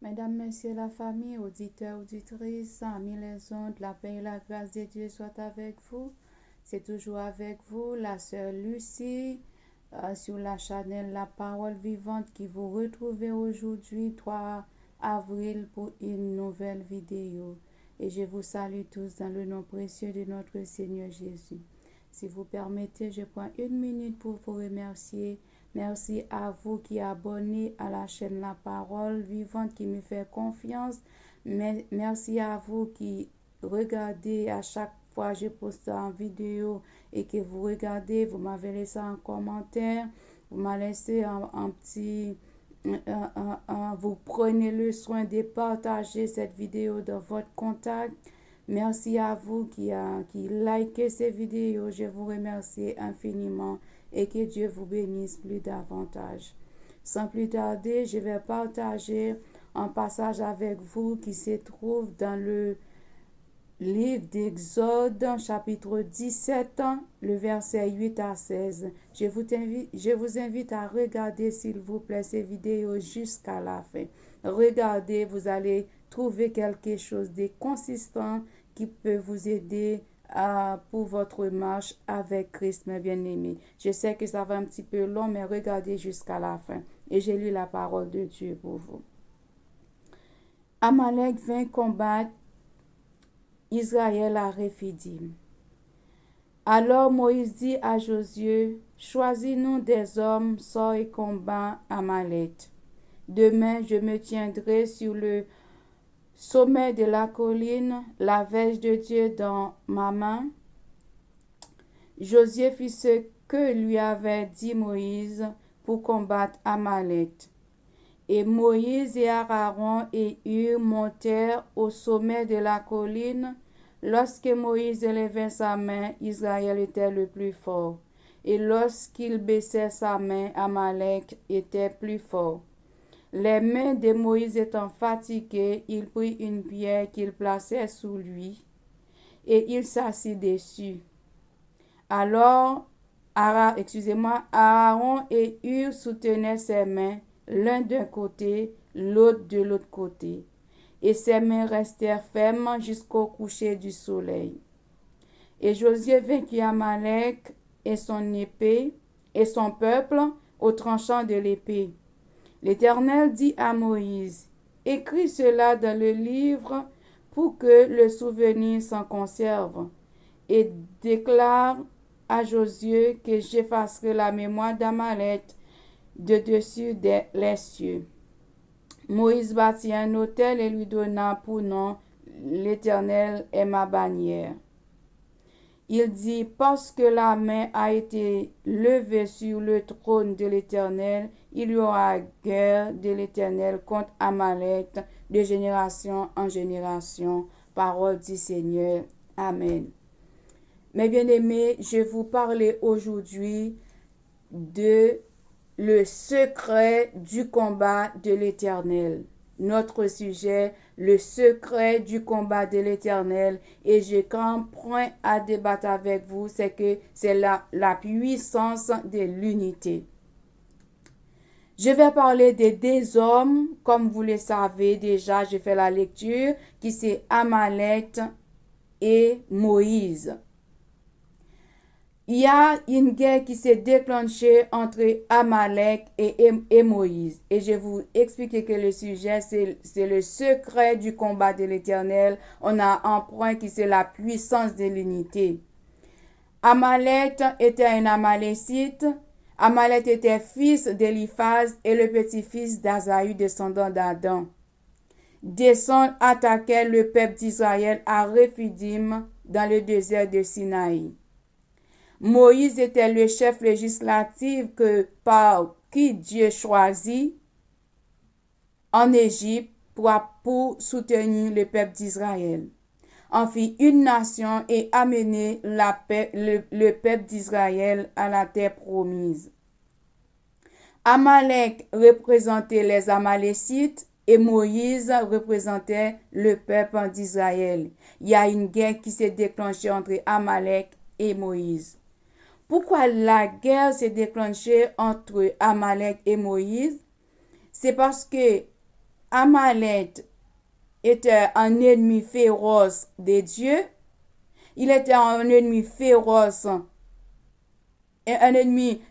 Mesdames, Messieurs, la famille, auditeurs, auditrices, amis les ondes, la paix et la grâce de Dieu soient avec vous. C'est toujours avec vous, la sœur Lucie, sur la chaîne La Parole Vivante qui vous retrouvez aujourd'hui, 3 avril, pour une nouvelle vidéo. Et je vous salue tous dans le nom précieux de notre Seigneur Jésus. Si vous permettez, je prends une minute pour vous remercier. Merci à vous qui abonnez à la chaîne La Parole Vivante qui me fait confiance. Merci à vous qui regardez à chaque fois que je poste en vidéo et que vous regardez, vous m'avez laissé un commentaire, vous m'avez laissé un petit... vous prenez le soin de partager cette vidéo dans votre contact. Merci à vous qui likez ces vidéos. Je vous remercie infiniment et que Dieu vous bénisse plus davantage. Sans plus tarder, je vais partager un passage avec vous qui se trouve dans le livre d'Exode, chapitre 17, le verset 8 à 16. Je vous invite à regarder, s'il vous plaît, ces vidéos jusqu'à la fin. Regardez, vous allez trouver quelque chose de consistant qui peut vous aider pour votre marche avec Christ, mes bien-aimés. Je sais que ça va un petit peu long, mais regardez jusqu'à la fin. Et j'ai lu la parole de Dieu pour vous. Amalek vint combattre Israël à Rephidim. Alors Moïse dit à Josué, choisis-nous des hommes, sors et combat Amalek. Demain, je me tiendrai sur le sommet de la colline, la verge de Dieu dans ma main. Josué fit ce que lui avait dit Moïse pour combattre Amalek. Et Moïse et Aaron et Hur montèrent au sommet de la colline. Lorsque Moïse élevait sa main, Israël était le plus fort. Et lorsqu'il baissait sa main, Amalek était plus fort. Les mains de Moïse étant fatiguées, il prit une pierre qu'il plaçait sous lui, et il s'assit dessus. Alors, Aaron et Hur soutenaient ses mains, l'un d'un côté, l'autre de l'autre côté, et ses mains restèrent fermes jusqu'au coucher du soleil. Et Josué vainquit Amalek et son épée et son peuple au tranchant de l'épée. L'Éternel dit à Moïse, écris cela dans le livre pour que le souvenir s'en conserve, et déclare à Josué que j'effacerai la mémoire d'Amalek de dessus les cieux. Moïse bâtit un autel et lui donna pour nom l'Éternel est ma bannière. Il dit, parce que la main a été levée sur le trône de l'Éternel, il y aura guerre de l'Éternel contre Amalek de génération en génération. Parole du Seigneur. Amen. Mes bien-aimés, je vous parlais aujourd'hui de le secret du combat de l'Éternel. Notre sujet, le secret du combat de l'Éternel. Et j'ai qu'un point à débattre avec vous, c'est que c'est la puissance de l'unité. Je vais parler des deux hommes, comme vous le savez déjà, j'ai fait la lecture, qui c'est Amalek et Moïse. Il y a une guerre qui s'est déclenchée entre Amalek et Moïse. Et je vais vous expliquer que le sujet, c'est le secret du combat de l'Éternel. On a un point qui c'est la puissance de l'unité. Amalek était un Amalécite. Amalek était fils d'Éliphaz et le petit-fils d'Asaü, descendant d'Adam. Descend attaquait le peuple d'Israël à Rephidim dans le désert de Sinaï. Moïse était le chef législatif par qui Dieu choisit en Égypte pour soutenir le peuple d'Israël. En fit une nation et amener le peuple d'Israël à la terre promise. Amalek représentait les Amalécites et Moïse représentait le peuple d'Israël. Il y a une guerre qui s'est déclenchée entre Amalek et Moïse. Pourquoi la guerre s'est déclenchée entre Amalek et Moïse? C'est parce que Amalek était un ennemi féroce de Dieu. Il était un ennemi féroce, un ennemi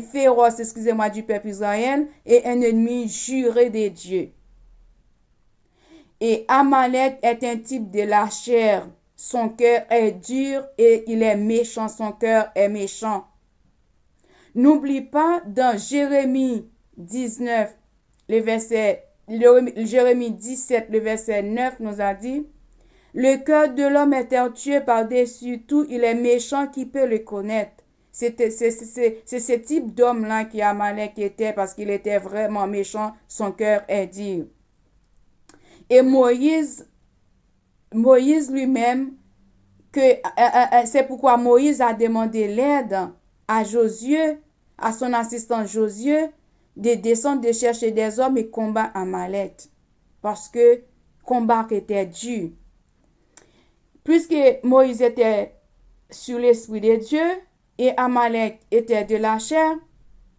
féroce, excusez-moi, du peuple Israël et un ennemi juré de Dieu. Et Amalek est un type de la chair. Son cœur est dur et il est méchant. Son cœur est méchant. N'oublie pas dans Jérémie 19, Jérémie 17, le verset 9 nous a dit, « Le cœur de l'homme est tortueux par-dessus tout, il est méchant, qui peut le connaître. » C'est ce type d'homme-là qui Amalek était parce qu'il était vraiment méchant, son cœur est dur. Et Moïse lui-même, c'est pourquoi Moïse a demandé l'aide à Josué, à son assistant Josué, de descendre, de chercher des hommes et combattre Amalek. Parce que combat était dur. Puisque Moïse était sur l'esprit de Dieu et Amalek était de la chair,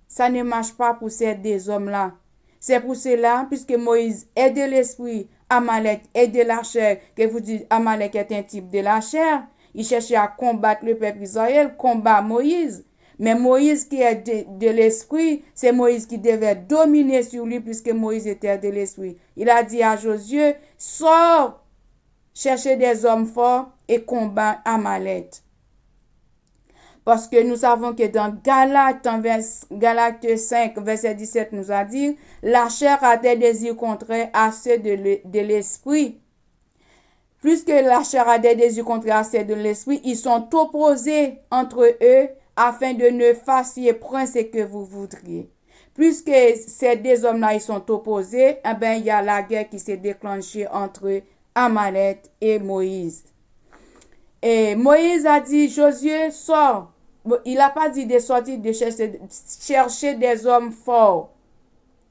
ça ne marche pas pour ces deux hommes-là. C'est pour cela, puisque Moïse est de l'esprit, Amalek est de la chair, que vous dites Amalek est un type de la chair. Il cherchait à combattre le peuple Israël, combat Moïse. Mais Moïse qui est de l'esprit, c'est Moïse qui devait dominer sur lui puisque Moïse était de l'esprit. Il a dit à Josué, sors, chercher des hommes forts et combat Amalek. Parce que nous savons que dans Galates 5, verset 17 nous a dit, la chair a des désirs contraires à ceux de l'esprit. Puisque la chair a des désirs contraires à ceux de l'esprit, ils sont opposés entre eux afin de ne fassiez point ce que vous voudriez. Puisque ces deux hommes-là, ils sont opposés, eh bien, il y a la guerre qui s'est déclenchée entre Amalek et Moïse. Et Moïse a dit, Josué, sors. Il n'a pas dit de sortir, de chercher des hommes forts.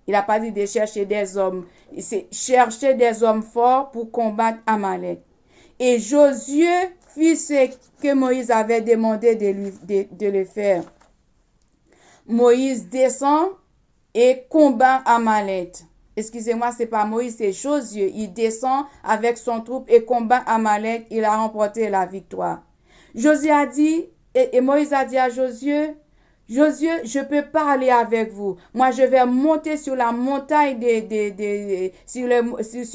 Il n'a pas dit de chercher des hommes. C'est chercher des hommes forts pour combattre Amalek. Et Josué fit ce que Moïse avait demandé de le faire. Moïse descend et combat Amalek. Excusez-moi, c'est pas Moïse, c'est Josué. Il descend avec son troupe et combat Amalek. Il a remporté la victoire. Josué a dit, et Moïse a dit à Josué, Josué, je peux pas aller avec vous. Moi, je vais monter sur la montagne, sur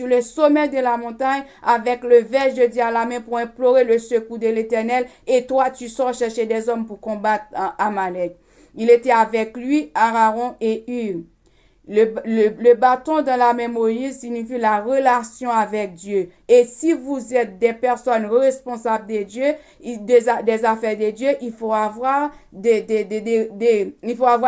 le sommet de la montagne avec le verge de Dieu à la main pour implorer le secours de l'Éternel. Et toi, tu sors chercher des hommes pour combattre Amalek. Il était avec lui, Aaron et Hur. Le bâton dans la main Moïse signifie la relation avec Dieu. Et si vous êtes des personnes responsables de Dieu, des affaires de Dieu, il faut avoir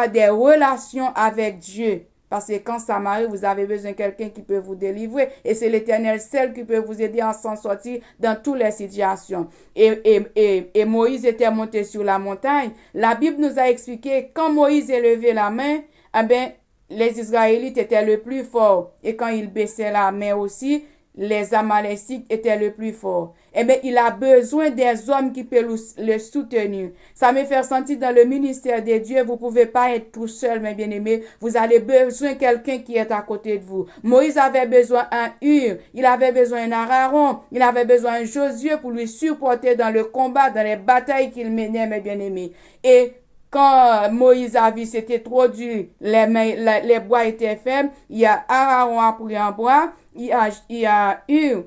des relations avec Dieu. Parce que quand ça m'arrive, vous avez besoin de quelqu'un qui peut vous délivrer. Et c'est l'Éternel seul qui peut vous aider à s'en sortir dans toutes les situations. Et Moïse était monté sur la montagne. La Bible nous a expliqué, quand Moïse a levé la main, eh bien, les Israélites étaient le plus forts. Et quand ils baissaient la main aussi, les Amalécites étaient le plus forts. Eh bien, il a besoin des hommes qui peuvent le soutenir. Ça me fait sentir dans le ministère de Dieu, vous ne pouvez pas être tout seul, mes bien-aimés. Vous avez besoin de quelqu'un qui est à côté de vous. Moïse avait besoin d'un Hur, il avait besoin d'un Aaron, il avait besoin d'un Josué pour lui supporter dans le combat, dans les batailles qu'il menait, mes bien-aimés. Et quand Moïse a vu c'était trop dur, les bois étaient faibles, il y a Aaron a pris un bois, il y a Hur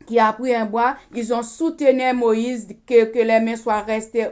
qui a pris un bois, ils ont soutenu Moïse que les mains soient restées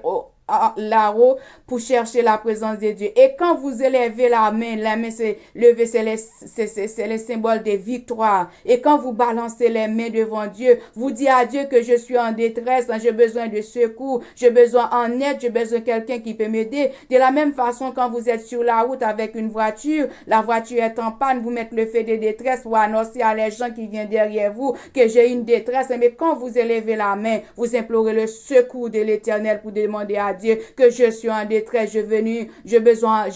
là-haut pour chercher la présence de Dieu. Et quand vous élevez la main c'est lever, c'est le symbole de victoire. Et quand vous balancez les mains devant Dieu, vous dites à Dieu que je suis en détresse, j'ai besoin de secours, j'ai besoin en aide, j'ai besoin de quelqu'un qui peut m'aider. De la même façon, quand vous êtes sur la route avec une voiture, la voiture est en panne, vous mettez le feu de détresse pour annoncer à les gens qui viennent derrière vous que j'ai une détresse. Mais quand vous élevez la main, vous implorez le secours de l'Éternel pour demander à dire que je suis en détresse, j'ai besoin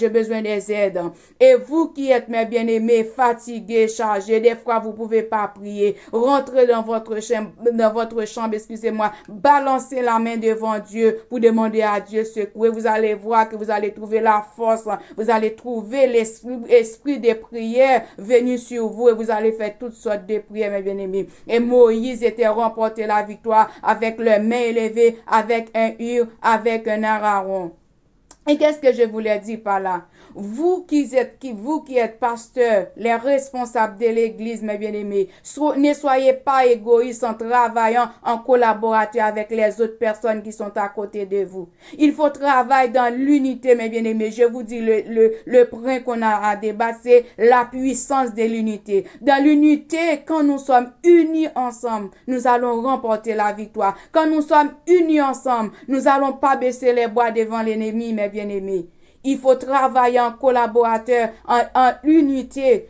des aides. Et vous qui êtes, mes bien-aimés, fatigués, chargés, des fois vous pouvez pas prier, rentrez dans votre chambre, excusez-moi, balancez la main devant Dieu pour demander à Dieu secouer. Vous allez voir que vous allez trouver la force, vous allez trouver l'esprit des prières venu sur vous et vous allez faire toutes sortes de prières, mes bien-aimés. Et Moïse était remporté la victoire avec les mains élevées, avec un Hur, avec un Aaron. Et qu'est-ce que je voulais dire par là? Vous qui êtes pasteurs, les responsables de l'église, mes bien-aimés, ne soyez pas égoïstes en travaillant en collaborateur avec les autres personnes qui sont à côté de vous. Il faut travailler dans l'unité, mes bien-aimés. Je vous dis, le point qu'on a à débattre, c'est la puissance de l'unité. Dans l'unité, quand nous sommes unis ensemble, nous allons remporter la victoire. Quand nous sommes unis ensemble, nous n'allons pas baisser les bras devant l'ennemi, mes bien-aimés. Il faut travailler en collaborateur, en unité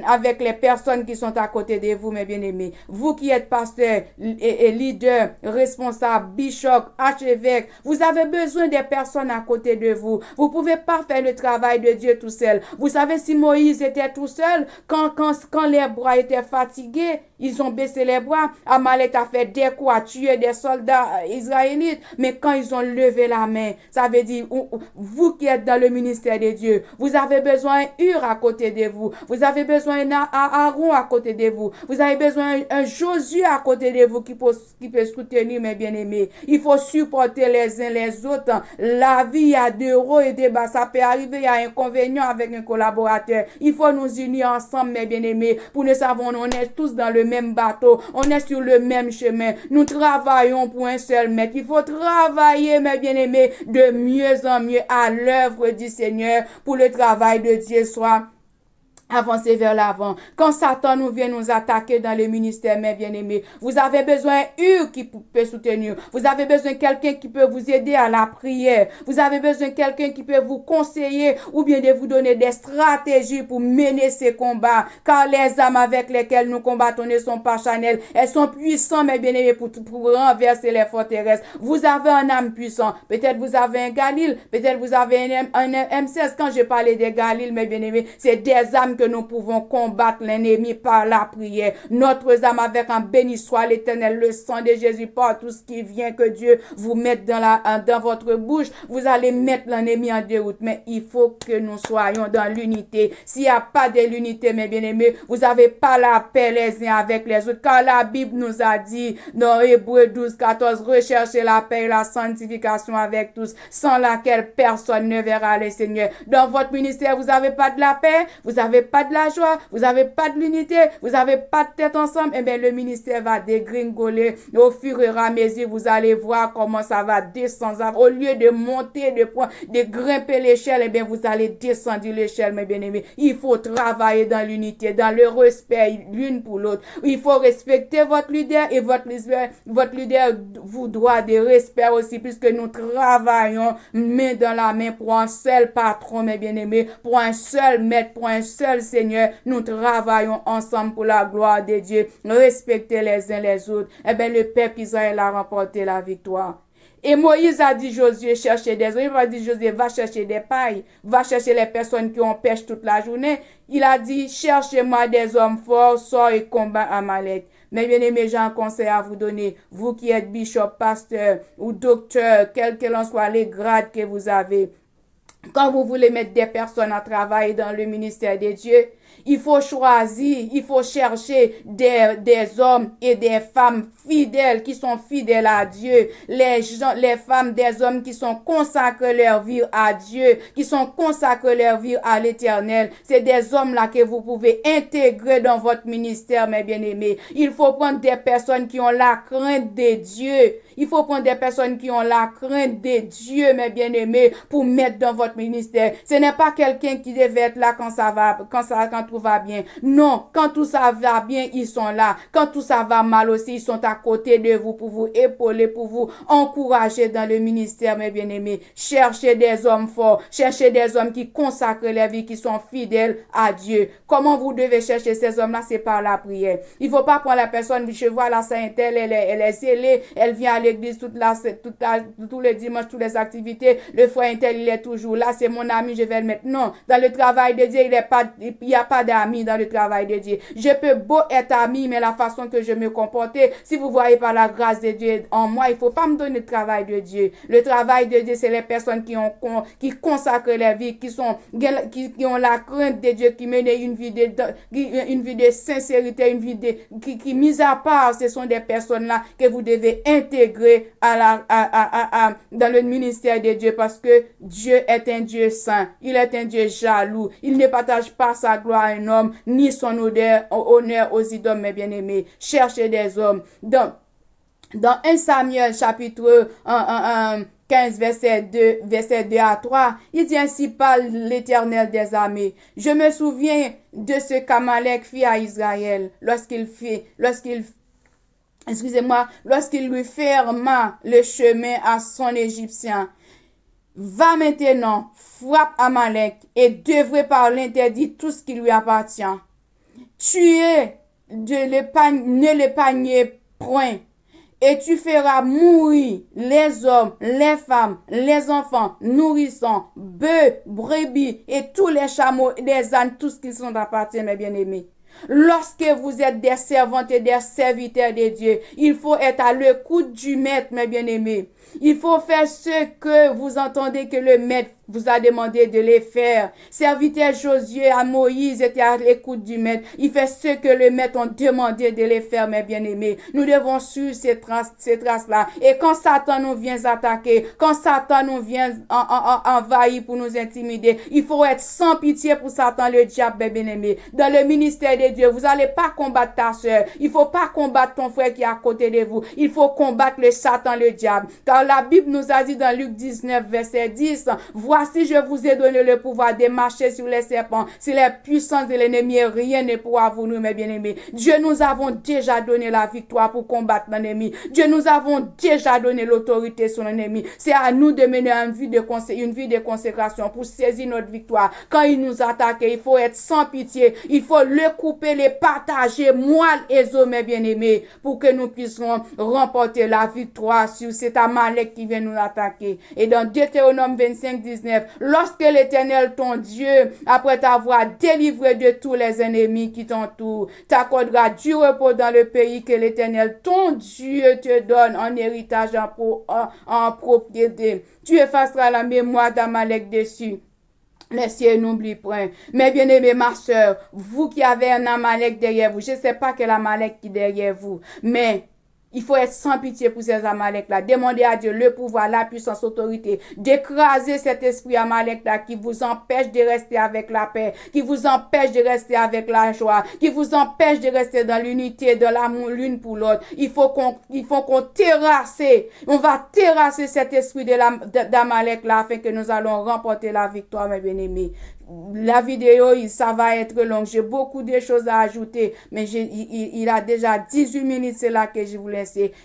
avec les personnes qui sont à côté de vous, mes bien-aimés. Vous qui êtes pasteur et leader, responsable, bishop, archevêque, vous avez besoin des personnes à côté de vous. Vous ne pouvez pas faire le travail de Dieu tout seul. Vous savez, si Moïse était tout seul, quand les bras étaient fatigués, ils ont baissé les bras. Amalek a fait des coups à tuer des soldats israélites. Mais quand ils ont levé la main, ça veut dire, vous qui êtes dans le ministère de Dieu, vous avez besoin d'un Hur à côté de vous. Vous avez besoin d'un Aaron à côté de vous. Vous avez besoin d'un Josué à côté de vous qui peut soutenir, mes bien-aimés. Il faut supporter les uns les autres. La vie, il y a de hauts et de bas. Ça peut arriver, il y a un inconvénient avec un collaborateur. Il faut nous unir ensemble, mes bien-aimés, pour nous savons, on est tous dans le même bateau. On est sur le même chemin. Nous travaillons pour un seul maître. Il faut travailler, mes bien-aimés, de mieux en mieux à l'œuvre du Seigneur pour le travail de Dieu soit avancer vers l'avant. Quand Satan nous vient nous attaquer dans le ministère, mes bien-aimés, vous avez besoin d'un qui peut soutenir. Vous avez besoin de quelqu'un qui peut vous aider à la prière. Vous avez besoin de quelqu'un qui peut vous conseiller ou bien de vous donner des stratégies pour mener ces combats. Car les âmes avec lesquelles nous combattons ne sont pas charnelles. Elles sont puissantes, mes bien-aimés, pour renverser les forteresses. Vous avez un âme puissant. Peut-être vous avez un Galil. Peut-être vous avez un M16. Quand je parlais des Galil, mes bien-aimés, c'est des âmes que nous pouvons combattre l'ennemi par la prière. Notre âme avec un béni soit l'Éternel, le sang de Jésus par tout ce qui vient que Dieu vous mette dans votre bouche. Vous allez mettre l'ennemi en déroute. Mais il faut que nous soyons dans l'unité. S'il n'y a pas de l'unité, mes bien-aimés, vous n'avez pas la paix les uns avec les autres. Car la Bible nous a dit dans Hébreux 12, 14, recherchez la paix et la sanctification avec tous, sans laquelle personne ne verra le Seigneur. Dans votre ministère, vous n'avez pas de la paix, vous n'avez pas de la joie, vous n'avez pas de l'unité, vous n'avez pas de tête ensemble, eh bien le ministère va dégringoler au fur et à mesure. Vous allez voir comment ça va descendre. Au lieu de monter de grimper l'échelle, eh bien vous allez descendre l'échelle, mes bien-aimés. Il faut travailler dans l'unité, dans le respect l'une pour l'autre. Il faut respecter votre leader et votre leader vous doit de respect aussi, puisque nous travaillons main dans la main pour un seul patron, mes bien-aimés, pour un seul maître, pour un seul Seigneur. Nous travaillons ensemble pour la gloire de Dieu. Respectez les uns les autres. Eh bien, le peuple Israël a remporté la victoire. Et Moïse a dit Josué, chercher des hommes. Il a dit Josué, va chercher des pailles. Va chercher les personnes qui ont pêché toute la journée. Il a dit, cherchez-moi des hommes forts, sort et combat Amalek. Mais bien aimé, j'ai un conseil à vous donner. Vous qui êtes bishop, pasteur ou docteur, quel que soit les grades que vous avez. Quand vous voulez mettre des personnes à travailler dans le ministère de Dieu, il faut choisir, il faut chercher des hommes et des femmes fidèles qui sont fidèles à Dieu. Les femmes, des hommes qui sont consacrés leur vie à Dieu, qui sont consacrés leur vie à l'Éternel. C'est des hommes-là que vous pouvez intégrer dans votre ministère, mes bien-aimés. Il faut prendre des personnes qui ont la crainte de Dieu. Il faut prendre des personnes qui ont la crainte de Dieu, mes bien-aimés, pour mettre dans votre ministère. Ce n'est pas quelqu'un qui devait être là quand tout va bien. Non, quand tout ça va bien, ils sont là. Quand tout ça va mal aussi, ils sont à côté de vous pour vous épauler, pour vous encourager dans le ministère, mes bien-aimés. Cherchez des hommes forts, cherchez des hommes qui consacrent leur vie, qui sont fidèles à Dieu. Comment vous devez chercher ces hommes-là? C'est par la prière. Il ne faut pas prendre la personne, je vois la Saint-Tel, elle est scellée, elle vient à l'église tous les dimanches, toutes les activités. Le frère Intel, il est toujours là, c'est mon ami, je vais le mettre. Non, dans le travail de Dieu, il n'y a pas d'amis dans le travail de Dieu. Je peux beau être ami, mais la façon que je me comporter, si vous voyez par la grâce de Dieu en moi, il ne faut pas me donner le travail de Dieu. Le travail de Dieu, c'est les personnes qui consacrent leur vie, qui ont la crainte de Dieu, qui mènent une vie de sincérité, une vie qui mise à part. Ce sont des personnes-là que vous devez intégrer dans le ministère de Dieu, parce que Dieu est un Dieu saint. Il est un Dieu jaloux. Il ne partage pas sa gloire à un homme, ni son honneur aux idoles, mes bien-aimés. Cherchez des hommes. Dans 1 Samuel chapitre 15, verset 2 à 3, il dit ainsi: parle l'Éternel des armées. Je me souviens de ce qu'Amalek fit à Israël lorsqu'il lui ferma le chemin à son Égyptien. Va maintenant, frappe Amalek et devrait par l'interdit tout ce qui lui appartient. Tuez, ne l'épargnez point. Et tu feras mourir les hommes, les femmes, les enfants, nourrissons, bœufs, brebis et tous les chameaux, les ânes, tout ce qui sont appartient, mes bien-aimés. Lorsque vous êtes des servantes et des serviteurs de Dieu, il faut être à l'écoute du maître, mes bien-aimés. Il faut faire ce que vous entendez que le maître vous a demandé de les faire. Serviteur Josué à Moïse était à l'écoute du maître. Il fait ce que le maître a demandé de les faire, mes bien-aimés. Nous devons suivre ces traces-là. Et quand Satan nous vient attaquer, quand Satan nous vient envahir pour nous intimider, il faut être sans pitié pour Satan, le diable, mes bien-aimés. Dans le ministère de Dieu, vous n'allez pas combattre ta soeur. Il ne faut pas combattre ton frère qui est à côté de vous. Il faut combattre le Satan, le diable. Car la Bible nous a dit dans Luc 19, verset 10, voici, je vous ai donné le pouvoir de marcher sur les serpents, sur les puissances de l'ennemi, rien ne pourra vous nous, mes bien-aimés. Dieu nous avons déjà donné la victoire pour combattre l'ennemi. Dieu nous avons déjà donné l'autorité sur l'ennemi. C'est à nous de mener une vie de consécration pour saisir notre victoire. Quand il nous attaque, il faut être sans pitié. Il faut le couper, le partager, moelle et os, mes bien-aimés, pour que nous puissions remporter la victoire sur cet Amalek qui vient nous attaquer. Et dans Deutéronome 25, 19, lorsque l'Éternel, ton Dieu, après t'avoir délivré de tous les ennemis qui t'entourent, t'accordera du repos dans le pays que l'Éternel, ton Dieu, te donne en héritage, en propriété. Tu effaceras la mémoire d'Amalek dessus. Les cieux n'oublient point. Mais bien-aimés, ma soeur, vous qui avez un Amalek derrière vous, je ne sais pas quel Amalek qui est derrière vous, mais il faut être sans pitié pour ces Amalek-là. Demandez à Dieu le pouvoir, la puissance, l'autorité, d'écraser cet esprit Amalek-là qui vous empêche de rester avec la paix, qui vous empêche de rester avec la joie, qui vous empêche de rester dans l'unité, de l'amour l'une pour l'autre. Il faut qu'on terrasse. On va terrasser cet esprit d'Amalek-là afin que nous allons remporter la victoire, mes bien-aimés. La vidéo, ça va être long. J'ai beaucoup de choses à ajouter, mais il a déjà 18 minutes, c'est là que je vous laisse.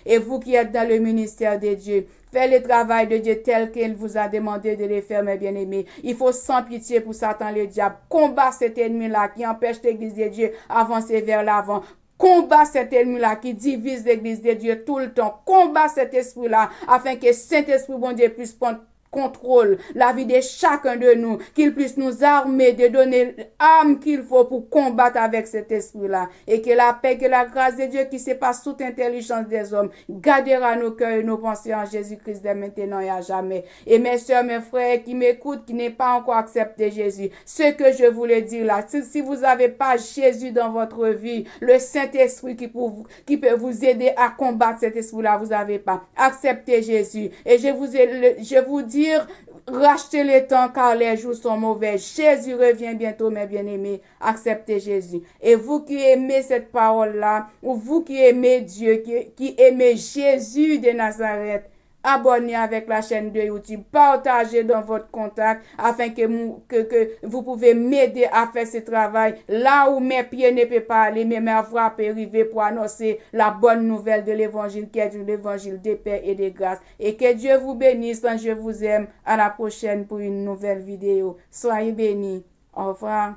Et vous qui êtes dans le ministère de Dieu, faites le travail de Dieu tel qu'il vous a demandé de le faire, mes bien-aimés. Il faut sans pitié pour Satan, le diable. Combat cet ennemi-là qui empêche l'église de Dieu d'avancer vers l'avant. Combat cet ennemi-là qui divise l'église de Dieu tout le temps. Combat cet esprit-là afin que Saint-Esprit, bon Dieu, puisse prendre contrôle la vie de chacun de nous, qu'il puisse nous armer, de donner l'âme qu'il faut pour combattre avec cet esprit-là. Et que la paix, que la grâce de Dieu qui s'épasse toute intelligence des hommes, gardera nos cœurs et nos pensées en Jésus-Christ dès maintenant et à jamais. Et mes soeurs, mes frères qui m'écoutent, qui n'ont pas encore accepté Jésus, ce que je voulais dire là, si vous n'avez pas Jésus dans votre vie, le Saint-Esprit qui peut vous aider à combattre cet esprit-là, vous n'avez pas. Acceptez Jésus. Et je vous dis, rachetez le temps car les jours sont mauvais. Jésus revient bientôt, mes bien-aimés. Acceptez Jésus. Et vous qui aimez cette parole-là, ou vous qui aimez Dieu, qui aimez Jésus de Nazareth, abonnez avec la chaîne de YouTube, partagez dans votre contact afin que vous pouvez m'aider à faire ce travail là où mes pieds ne peuvent pas aller, mais ma voix peut arriver pour annoncer la bonne nouvelle de l'évangile qui est l'évangile de paix et de grâce. Et que Dieu vous bénisse, je vous aime. À la prochaine pour une nouvelle vidéo. Soyez bénis. Au revoir.